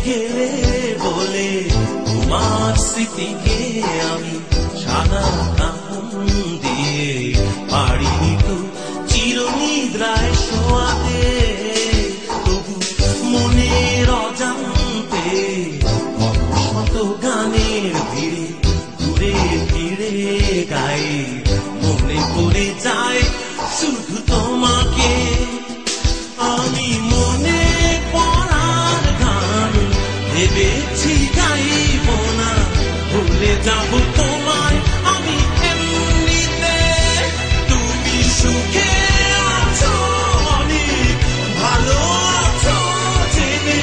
গেলে বলে তোমার স্মৃতিকে আমি সাদা কাপন দিয়ে পারিনি তো চিরনিদ্রায় শোয়াতে। তবু মনের অজান্তে কত শত গানের ভিড়ে ঘুরে ফিরে গায়ে মনে পড়ে যায় শুধু তোমাকে। আমি মনে পড়ার গান ভেবেছি গাইব না, ভুলে যাব তোমায় আমি এমনিতে। তুমি সুখে আছো অনেক ভালো আছো জেনে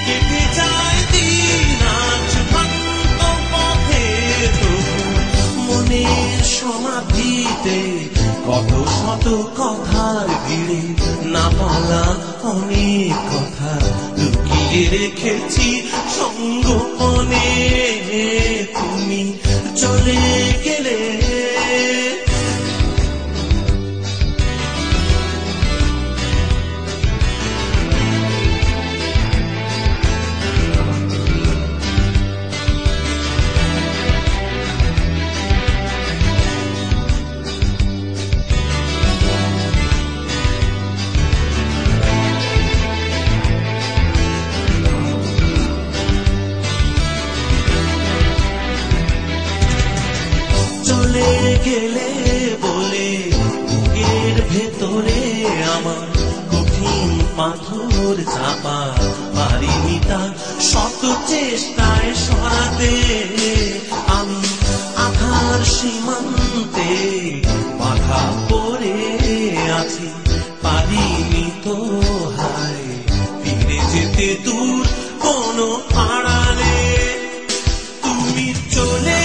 কেটে যায় দিন আজ ভ্রান্ত পথে। তবু মনের সমাধিতে কত শত কথার ভিড়ে না বলা অনেক কথা লুকিয়ে রেখেছি সঙ্গোপনে। তুমি চলে গেলে গেলে বলে বুকের ভেতরে আমার কঠিন পাথর চাপা পারিনি তা শত চেষ্টায় সরাতে। আমি আধার সীমান্তে বাধা পড়ে আছি, পারিনি তো হায় ফিরে যেতে দূর কোনো আড়ালে। তুমি চলে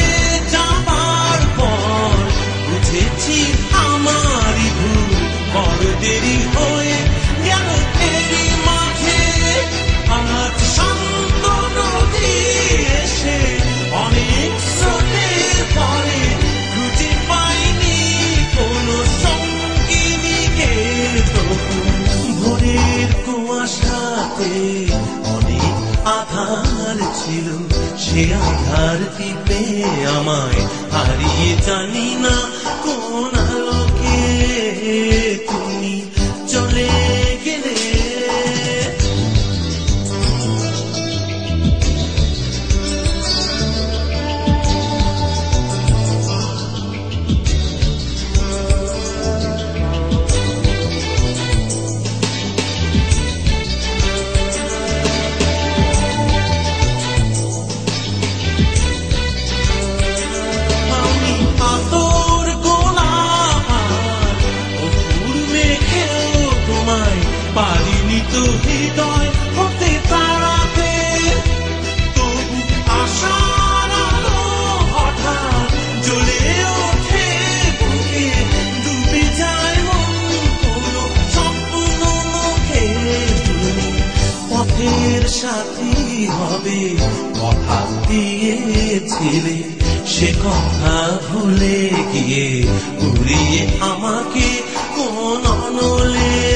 যাবার পর বুঝেছি আমারই ভুল, বড় দেরি হয়ে গেল এরই মাঝে। আমার শান্ত নদী এসে অনেক স্রোতের পরে খুঁজে পাইনি কোনো সঙ্গিনীকে। তবু ভোরের কুয়াশাতে অনেক আধার ছিল, সে আধার টিপে আমায় হারিয়ে জানি না কোন আলোকে তুমি চলে গেলে। পারিনি তো হৃদয় হতে তাড়াতে। তবু আশার আলো হঠাৎ জ্বলে ওঠে বুকে, ডুবে যায় মন কোনো স্বপ্ন মুখে। তুমি পথের সাথী হবে কথা দিয়েছিলে, সে কথা ভুলে গিয়ে উড়িয়ে আমাকে কোন অনলে।